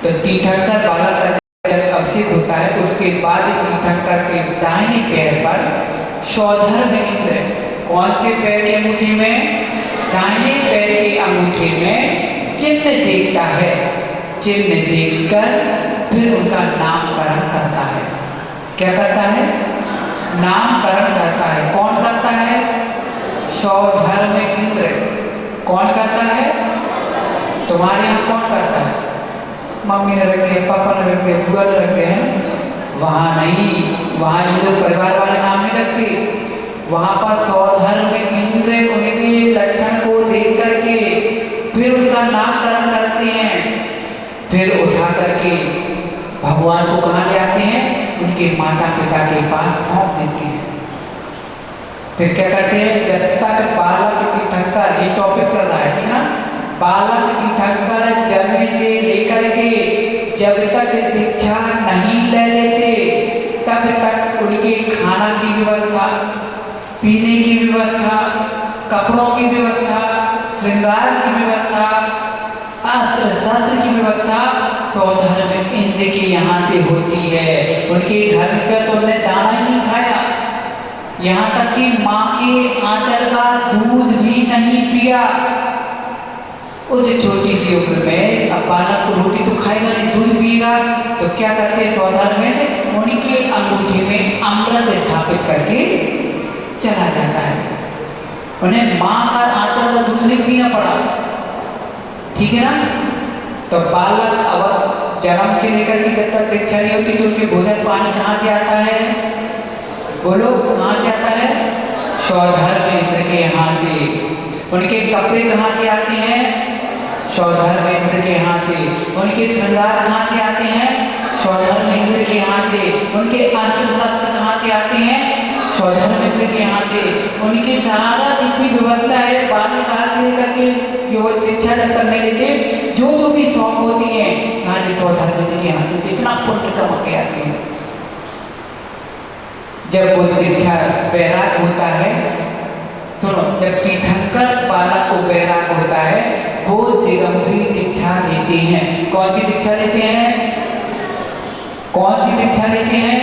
तो तीर्थंकर बालक का जब अभिषेक होता है, उसके बाद तीर्थंकर के दाहिने पैर पर सौधर्मेंद्र, कौन से पैर के अंगूठे में? दाहिने पैर के अंगूठे में चिन्ह देखता है। चिन्ह देखकर फिर उनका नामकरण करता है। क्या करता है? नामकरण करता है। कौन करता है? सौधर्म इंद्र। कौन करता है? तुम्हारे यहाँ कौन करता है? मम्मी ने रखे, पापा ने रखे, बुआ ने रखे हैं। वहाँ नहीं, वहाँ ये लोग परिवार वाले नाम नहीं रखते। वहाँ पर सौधर्म इंद्र उनके लक्षण को देख करके फिर उनका नामकरण करते हैं। फिर उठा करके भगवान को कहाँ ले आते हैं? उनके माता पिता के पास सौंप देते हैं। फिर क्या करते हैं? जब तक बालक तीर्थंकर, ये टॉपिक चल रहा है ठीक ना, बालक तीर्थंकर जन्म से लेकर के जब तक दीक्षा नहीं ले लेते तब तक उनके खाना की व्यवस्था, पीने की व्यवस्था, कपड़ों की व्यवस्था, श्रृंगार की व्यवस्था, अस्त्र शस्त्र की व्यवस्था सौधर्म इंद्र के यहाँ से होती है। उनके घर का तो उन्होंने दाना ही नहीं खाया, यहाँ तक कि माँ के आंचल का दूध भी नहीं पिया। उस छोटी सी उम्र में अब बालक को रोटी तो खाएगा नहीं, दूध पिएगा, तो क्या करते हैं सौधर्म इंद्र? उनके अंगूठे में अमृत स्थापित करके चला जाता है। उन्हें माँ का आंचल का दूध नहीं पीना पड़ा, ठीक है ना। तो बालक अब जन्म से लेकर के जब तक दीक्षा नहीं होती तो उनके भोजन पानी कहाँ से आता है? बोलो कहाँ से आता है? सौधर्म इंद्र के यहाँ से। उनके कपड़े कहाँ से आते हैं? सौधर्म इंद्र के यहाँ से। उनके श्रृंगार कहाँ से आते हैं? सौधर्म इंद्र के यहाँ से। उनके अस्त्र शस्त्र कहाँ से आते हैं? सौधर्म इंद्र के यहाँ से। उनकी सारा जितनी व्यवस्था है बाल्यकाल से लेकर के जो दीक्षा जब करने लेते जो भी शौक होती है सारी सौधर्म इंद्र के यहाँ से। इतना पुण्य कमा के आते हैं। जब कोई दीक्षा बैराग होता है, सुनो, जब तीर्थंकर बालक को बैराग होता है वो दिगंबरी दीक्षा लेते हैं। कौन सी दीक्षा लेते हैं? कौन सी दीक्षा लेते हैं?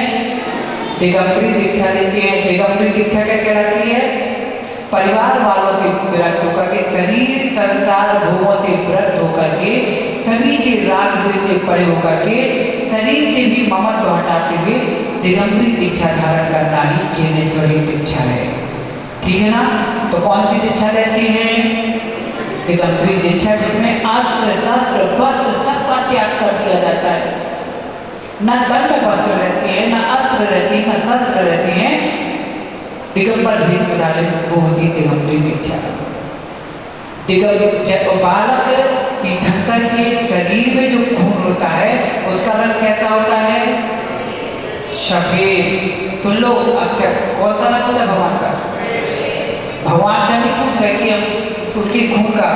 दिगंबरी दीक्षा लेते हैं। दिगंबरी दीक्षा क्या कहलाती है? परिवार वालों से विरक्त होकर के, शरीर संसार भोगों से विरक्त होकर के, सभी से राग द्वेष से परे होकर के, शरीर से भी ममत्व हटाते हुए दिगंबरी दीक्षा धारण करना ही ज्ञानेश्वरी दीक्षा है, ठीक है ना। तो कौन सी दीक्षा लेती हैं? दिगंबरी दीक्षा, जिसमें अस्त्र शस्त्र वस्त्र सबका त्याग कर दिया जाता है। न तन में वस्त्र रहती है, न अस्त्र रहती है, न शस्त्र रहती है, दिगंबर भेष में डाले, वो होती दिगंबरी दीक्षा। बालक तीर्थंकर के शरीर में जो खून होता है उसका रंग कैसा होता है? सफेद। सुन लो, अच्छा कौन सा रंग होता है भगवान का? भगवान का नहीं पूछ रहे कि हम उनके खून का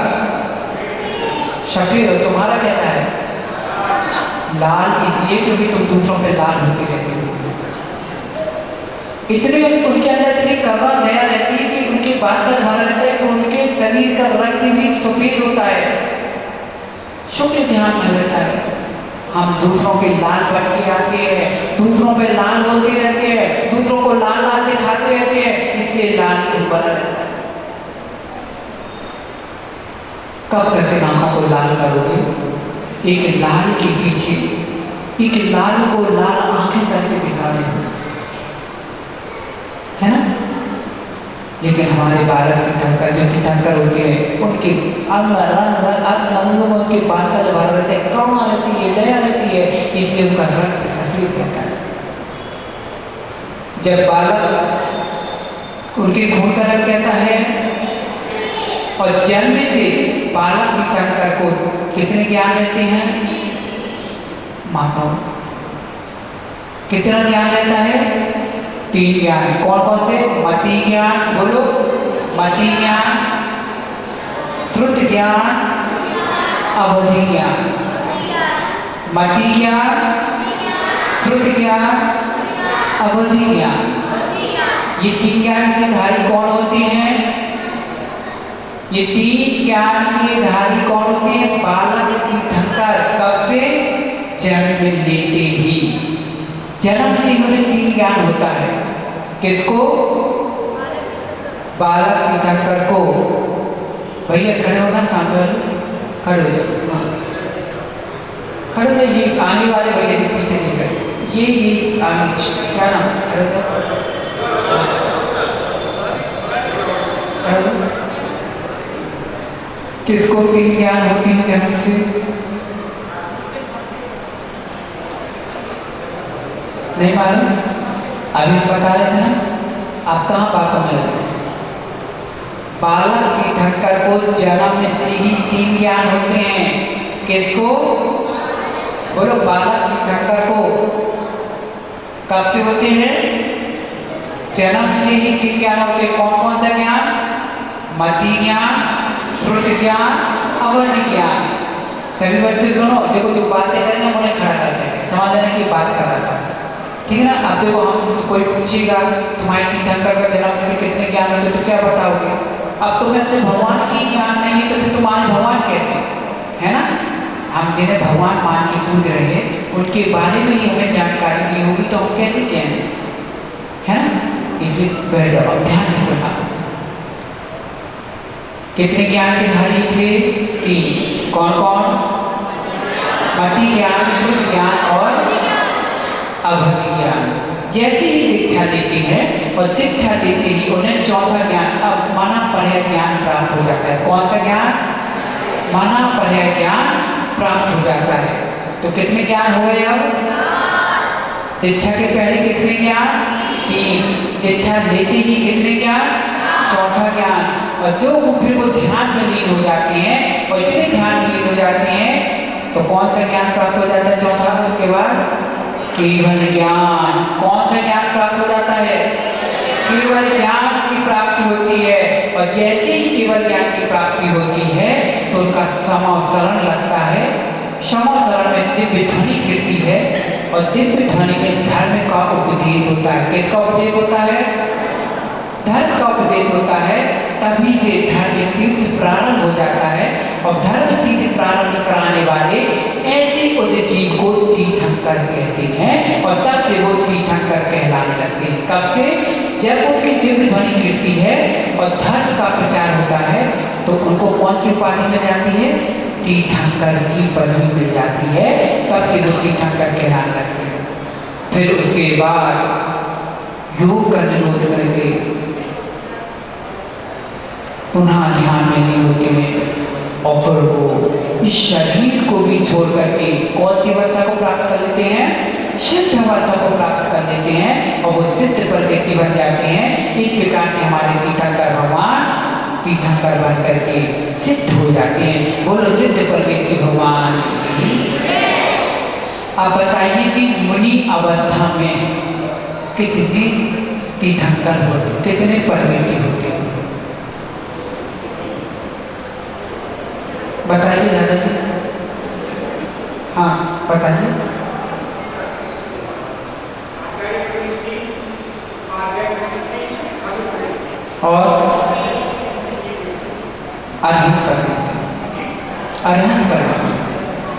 सफेद हो, तुम्हारा कैसा है? लाल, इसलिए क्योंकि तुम दूसरों पे लाल होती रहती हो। इतने उनके अंदर इतनी करुणा दया रहती है कि उनके बात का ध्यान रहता है कि उनके शरीर का रक्त भी सफेद होता है, शुक्ल ध्यान में रहता है। हम दूसरों के लाल बन के आते हैं, दूसरों पे लाल होते रहते हैं, दूसरों को लाल लाल दिखाते रहते हैं, इसलिए लाल खून बना रहता है। कब तक इन आंखों को लाल करोगे? एक लाल के पीछे एक लाल को लाल आंखें करके दिखा दे, है ना। लेकिन हमारे भारत के तीर्थंकर जो तीर्थंकर होते हैं उनके अंग रंग अंगों में उनके बादल भर रहते हैं, करुणा रहती है, दया रहती है, इसलिए उनका रंग सफेद रहता है। जब बालक, उनके खून का रंग कहता है, और जन्म से बालक तीर्थंकर को कितने ज्ञान रहते हैं? माताओं कितना ज्ञान रहता है? 3 ज्ञान। कौन कौन से? मति ज्ञान, बोलो, मति ज्ञान, श्रुत ज्ञान, अवधि ज्ञान। मति ज्ञान, श्रुत ज्ञान, अवधि ज्ञान। ये 3 ज्ञान के धारी कौन होते हैं? ये 3 ज्ञान के धारी कौन होते हैं? बालक तीर्थंकर। कब से? जन्म लेते ही, जन्म से उन्हें 3 ज्ञान होता है। किसको? बालक तीर्थंकर को। भैया खड़े होना, सामने वाले खड़े हो जाओ, खड़े हो जाइए। आने वाले भैया के पीछे नहीं गए, ये क्या नाम किसको तीन ज्ञान होती है जन्म से? नहीं मालूम? अभी हम बता रहे थे ना, आप कहाँ बातों में लगे? बालक तीर्थंकर को जन्म से ही तीन ज्ञान होते हैं। किसको? बोलो, बालक तीर्थंकर को कब से होते हैं? जन्म से ही तीन ज्ञान होते हैं। कौन कौन सा ज्ञान? मति ज्ञान, श्रुति ज्ञान, अवधि ज्ञान। सभी बच्चे सुनो, देखो जो बातें करेंगे उन्हें खड़ा करते हैं, समझ लेना की बात कर रहा था, ठीक है ना? अब देखो, हम कोई पूछेगा तुम्हारे तीर्थंकर का जन्म से कितने ज्ञान होते तो क्या बताओगे? अब तुम्हें अपने भगवान की ज्ञान नहीं है तो फिर तुम्हारे भगवान कैसे, है ना? हम जिन्हें भगवान मान के पूज रहे हैं उनके बारे में ही हमें जानकारी दी होगी तो हम कैसे जाएंगे, है ना? इसलिए बैठ जाओ, ध्यान से सुना। कितने ज्ञान के धारी थे? तीन। कौन कौन? मति ज्ञान, श्रुति ज्ञान और अवधि ज्ञान। जैसे ही दीक्षा देती है और दीक्षा देते ही उन्हें चौथा ज्ञान, अब माना पर्याय ज्ञान प्राप्त हो जाता है। कौन सा ज्ञान? माना पर्याय ज्ञान प्राप्त हो जाता है। तो कितने ज्ञान हो गए? अब दीक्षा के पहले कितने ज्ञान? तीन। दीक्षा लेते ही कितने ज्ञान? चौथा ज्ञान। और जो फिर वो ध्यान में लीन हो जाते हैं और इतने ध्यान में लीन हो जाते हैं तो कौन सा ज्ञान प्राप्त हो जाता है? चौथा के बाद केवल ज्ञान। कौन सा ज्ञान प्राप्त हो जाता है? केवल ज्ञान की प्राप्ति होती है। और जैसे ही केवल ज्ञान की प्राप्ति होती है तो उनका समासरण लगता है। समासरण में दिव्य ध्वनि गिरती है और दिव्य ध्वनि में धर्म का उपदेश होता है। किसका उपदेश होता है? धर्म का उपदेश होता है। तभी से धर्म तीर्थ प्रारंभ हो जाता है और धर्म तीर्थ प्रारंभ कराने वाले ऐसे उस जीव को तीर्थंकर कहते हैं और तब से वो तीर्थंकर कहलाने लगते हैं। कब से? जब उनकी दिव्य ध्वनि गिरती है और धर्म का प्रचार होता है तो उनको कौन सी उपाधि मिल जाती है? तीर्थंकर की पदवी मिल जाती है। तब से वो तीर्थंकर कहलाने लगते हैं। फिर उसके बाद योग का निरोध करके पुनः ध्यान में नहीं होते हैं और फिर वो इस शरीर को भी छोड़ करके कौन सी अवस्था को प्राप्त कर लेते हैं? सिद्ध अवस्था को प्राप्त कर लेते हैं और वो सिद्ध पर व्यक्ति बन जाते हैं। इस प्रकार से हमारे तीर्थंकर भगवान तीर्थंकर बन करके सिद्ध हो जाते हैं। बोलो सिद्ध पर व्यक्ति भगवान। आप बताइए कि मुनि अवस्था में कितने तीर्थंकर होते, कितने परमेश्वर होते हैं? बताइए दादाजी। हाँ बताइए। और अरहंत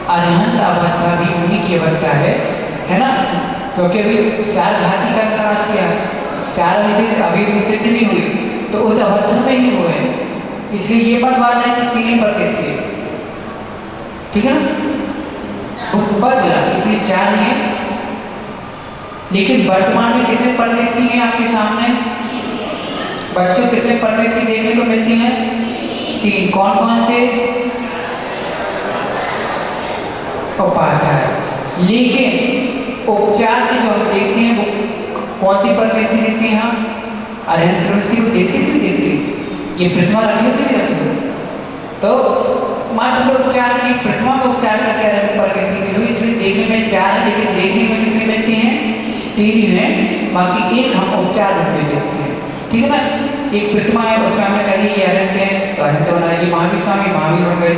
अरहंत अवस्था भी मुनि की अवस्था है ना? क्योंकि अभी चार घाटी का नाश किया, चार विशेष अभी सिद्ध नहीं हुई तो उस अवस्था में ही वो है। इसलिए ये मत मानना है कि तीन ही प्रकृति है, ठीक है ना? बदला इसलिए चार ही है। लेकिन वर्तमान में कितने परमेश्वरी हैं आपके सामने? बच्चों कितने परमेश्वरी देखने को मिलती हैं? तीन। कौन कौन से? उपाध्याय। लेकिन उपचार से जो हम देखते हैं वो कौन सी परमेश्वरी देखते हैं? हम अरहंत परमेश्वरी को देखते भी देखते। ये प्रतिमा रखी होती नहीं रखी तो मात्र उपचार की प्रतिमा में उपचार का क्या प्रकृति की हुई, इसलिए देखने में चार है लेकिन देखने में कितनी मिलती हैं? तीन ही हैं। बाकी एक हम उपचार रूप में देखते हैं, ठीक है ना? एक प्रतिमा है उसमें हमने कही ये अरहंत है तो अरहंत बना ये महावीर स्वामी महावीर हो गए।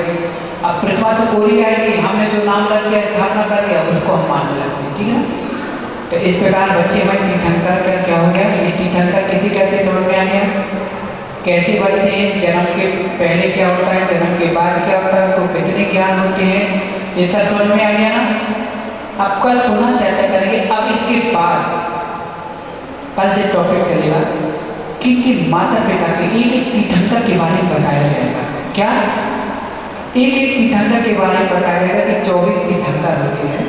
अब प्रतिमा तो कोई आई थी, हमने जो नाम रख दिया स्थापना कर दिया उसको हम मानने लगते हैं, ठीक है ना? तो इस प्रकार बच्चे हमारे तीर्थंकर का क्या हो गया? ये तीर्थंकर किसी कहते समझ में आ गया? कैसे बनते हैं? जन्म के पहले क्या होता है, जन्म के बाद क्या होता है, उनको कितने ज्ञान होते हैं, ये सब समझ में आ गया ना? अब कल पुनः चर्चा करेंगे। अब इसके बाद कल से टॉपिक चलेगा कि माता पिता के एक एक तीर्थंकर के बारे में बताया जाएगा। क्या? एक एक तीर्थंकर के बारे में बताया जाएगा कि 24 तीर्थंकर होते हैं।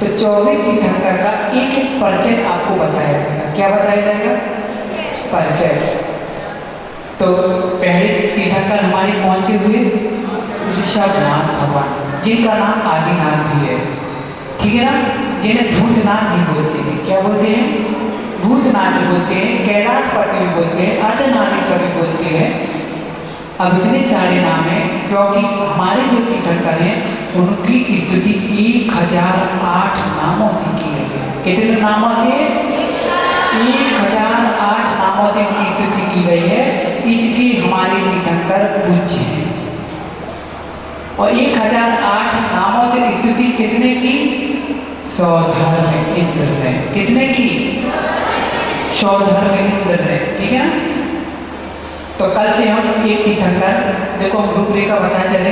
तो 24 तीर्थंकर का एक एक परिचय आपको बताया जाएगा। क्या बताया जाएगा? परिचय। तो पहले तीर्थंकर हमारे कौन से हुए? ऋषभनाथ भगवान, जिनका नाम आदिनाथ भी है, ठीक है ना, जिन्हें भूतनाथ भी बोलते हैं। क्या बोलते हैं? भूतनाथ भी बोलते हैं, कैलाशपति भी बोलते हैं, अर्धनारीश्वर भी बोलते हैं। अब इतने सारे नाम हैं क्योंकि हमारे जो तीर्थंकर हैं उनकी स्तुति 1008 नामों से की गई है। कितने नामों से? 1008 नामों से इनकी स्तुति की गई है, इसलिए हमारे तीर्थंकर पूज्य हैं। और 1008 नामों से स्तुति किसने की? सौधर्म इंद्र ने। किसने की? सौधर्म इंद्र ने, ठीक है ना। तो कल से हम एक तीर्थंकर, देखो हम रूपरेखा बताए चले,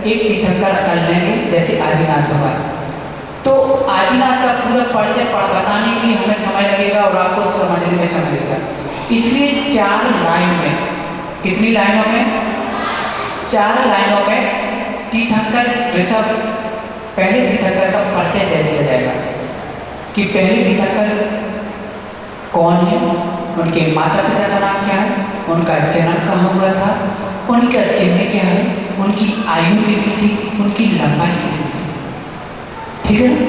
एक तीर्थंकर कर लेंगे जैसे आदिनाथ भगवान। तो आदिनाथ का पूरा परिचय बताने के लिए हमें समय लगेगा और आपको समझने में समय लगेगा, इसलिए 4 लाइन में, कितनी लाइनों में? 4 लाइनों में तीर्थंकर ऋषभ, पहले तीर्थंकर का परिचय दे दिया जाएगा कि पहले तीर्थंकर कौन है, उनके माता पिता का नाम क्या है, उनका जन्म कहाँ हुआ था, उनका चिन्ह क्या है, उनकी आयु कितनी थी, उनकी लंबाई कितनी थी, ठीक है ना।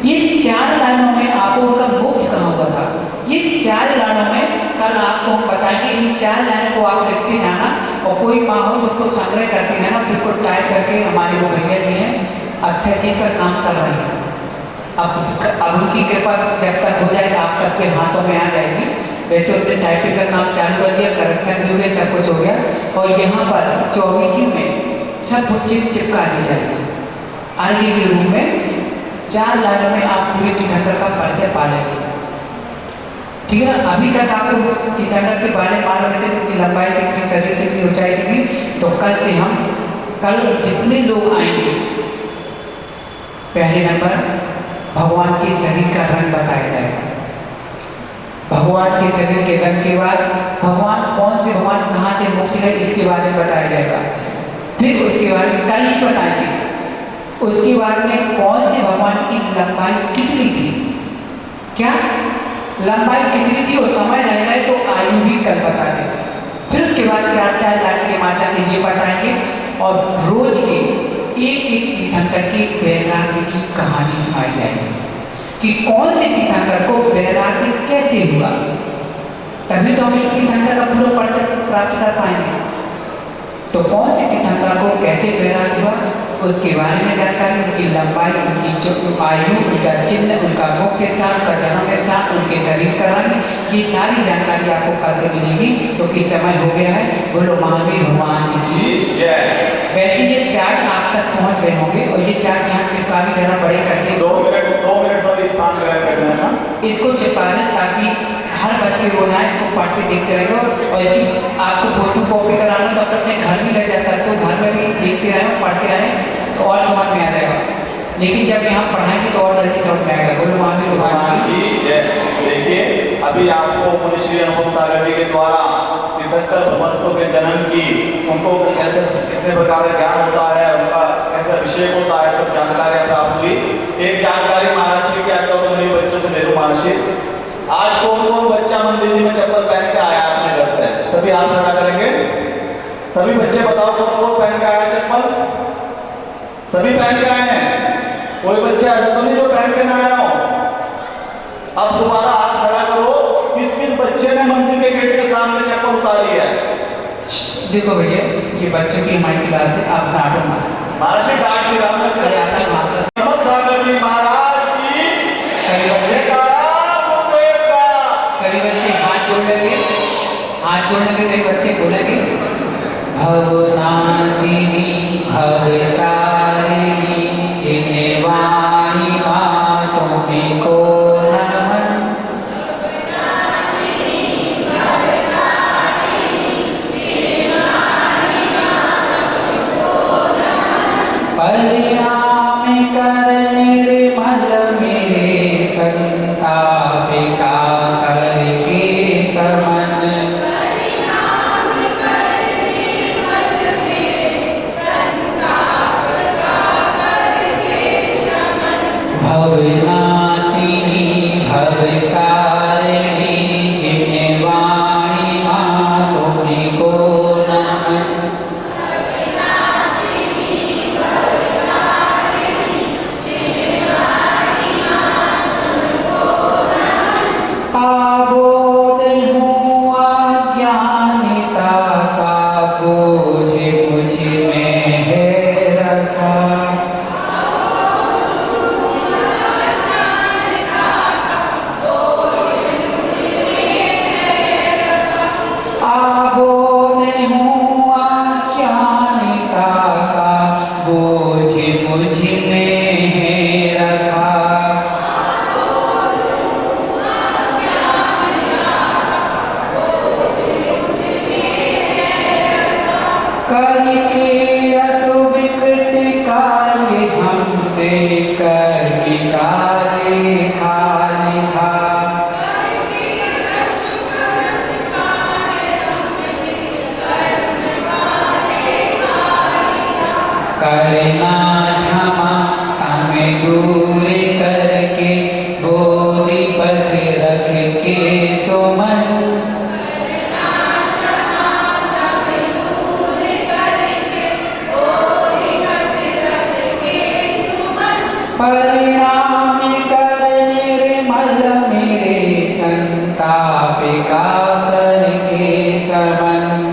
ये 4 लाइनों में आपको उनका मोक्ष कहाँ हुआ था, ये 4 लाइनों में कल आपको हम बताएंगे। इन 4 लाइनों को आप लिखते जाना और कोई माँ हो तो उसको संग्रह करते रहना, तो उसको टाइप करके हमारे वो भैया जी हैं अच्छा चीज़ का काम कर रहे हैं। अब उनकी कृपा जब तक हो जाएगा आप तक के हाथों में आ जाएगी। वैसे उसने टाइपिंग का काम चालू कर दिया, करेक्शन भी हो गया, सब कुछ हो गया। और यहाँ पर 24 में सब कुछ चिपका दी जाएगी। आगे के रूप में 4 लाइनों में आप पूरे तीर्थंकर का परिचय पा लेंगे, ठीक है ना। अभी तक आपको तीर्थंकर के बारे में मालूम रहते उनकी लंबाई कितनी, शरीर कितनी, ऊंचाई कितनी। तो कल से हम जितने लोग आएंगे, पहले नंबर भगवान के शरीर का रंग बताया जाएगा। भगवान के शरीर के रंग के बाद भगवान कौन से भगवान कहाँ से मोक्ष है इसके बारे में बताया जाएगा। फिर उसके बाद में कल ही बताएंगे, उसके बाद में कौन से भगवान की लंबाई कितनी थी, क्या लंबाई कितनी थी और समय रहेगा तो आयु भी कल बता देंगे। फिर उसके बाद 4 लाइन के माध्यम से ये बताएंगे और रोज के एक तीर्थंकर की वैराग्य की कहानी सुनाई जाएगी कि कौन से तीर्थंकर को वैराग्य कैसे हुआ, तभी तो हम एक तीर्थंकर का पूरा परिचय प्राप्त कर पाएंगे। तो कौन से तीर्थंकर को कैसे वैराग्य हुआ उसके बारे में जानकारी, उनकी लंबाई, उनकी जो आयु, उनका चिन्ह, उनका मुख्य स्थान, उनका जन्म स्थान, उनके शरीर का रंग, ये सारी जानकारी आपको कल से मिलेगी। तो किस समय हो गया है, बोलो महावीर भगवान की जय। वैसे ये चार्ट आप तक पहुंच गए होंगे और ये चार्ट यहाँ चिपका भी देना बड़े करके
2 मिनट वाली स्थान ग्रहण करना था,
इसको चिपका दें ताकि हर बच्चे को ना इसको पढ़ते देखते रहेंगे। और इसकी आपको फोटो कॉपी कराना तो अपने घर भी ले जा सकते हो, घर में भी देखते रहें, पढ़ते रहें तो और समझ में आ जाएगा। लेकिन जब यहाँ पढ़ाएंगे तो और जल्दी समझ में आएगा। बोलो महावीर भगवान की
जय। देखिए अभी आपको मुनि श्री अनुभव सागर जी के द्वारा तीर्थंकर भगवंतों के जन्म की, उनको कैसे कितने प्रकार का ज्ञान होता है, उनका कैसा अभिषेक होता है, सब जानकारी प्राप्त हुई। एक जानकारी महर्षि क्या कहते हैं, मेरे बच्चों से ले लो महर्षि, आज कौन बच्चा मंदिर में चप्पल पहन के आया अपने घर से, सभी हाथ खड़ा करेंगे। सभी बच्चे बताओ कौन पहन के आया चप्पल, सभी पहन के आए हैं, कोई बच्चे ऐसा तो नहीं जो पहन के ना आया हो। अब दोबारा हाथ खड़ा करो, किस किस बच्चे ने मंदिर के गेट के सामने चप्पल उतारी है।
देखो भैया ये बच्चों की हमारी क्लास है, आप नाटो
महर्षि डांट के राम से सागर जी महाराज की
सभी बच्चे हाथ जोड़ लेंगे, हाथ जोड़ने के सभी बच्चे बोलेंगे भवनाशिनी भवतारिणी जिनेवाणी मातों को नमन। परिणाम कर निर्मल मेरे संतापिका करके समन। भवना करना क्षमा हमें दूर करके बोधि पथ रख के सुमन परिणाम कर निर्मल मेरे संताप का करके समन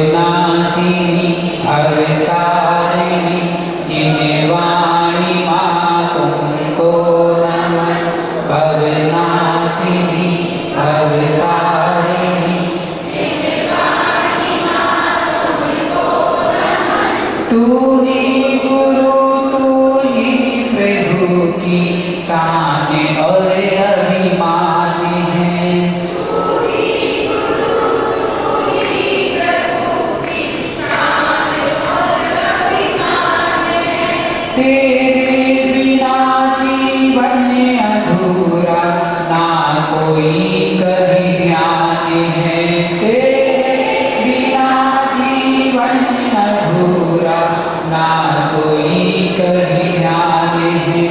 भवनाशिनी भवतारिणी जिनवाणी माँ तुमको नमन भवनाशिनी भवतारिणी तू ही गुरु तू ही प्रभु की शान और अभिमान है तेरे बिना जीवन अधूरा ना कोई कभी ज्ञान है तेरे बिना जीवन अधूरा ना कोई कभी ज्ञान है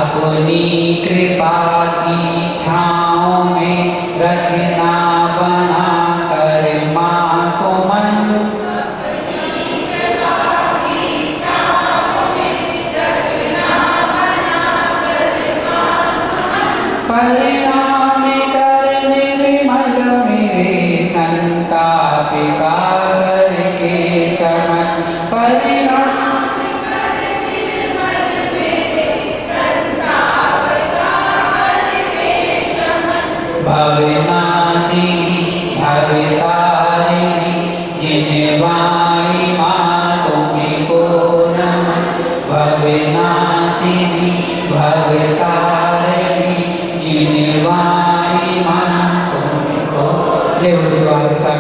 अपनी कृपा की छाँव में रखना बना कर माँ सुमन परिणाम कर निर्मल मेरे संताप का करके समन परिणाम भवनाशिनी भवतारिणी जिनवाणी माँ तुमको नमन भवनाशिनी भवतारिणी जिनवाणी माँ तुमको जय गुरु द्वारका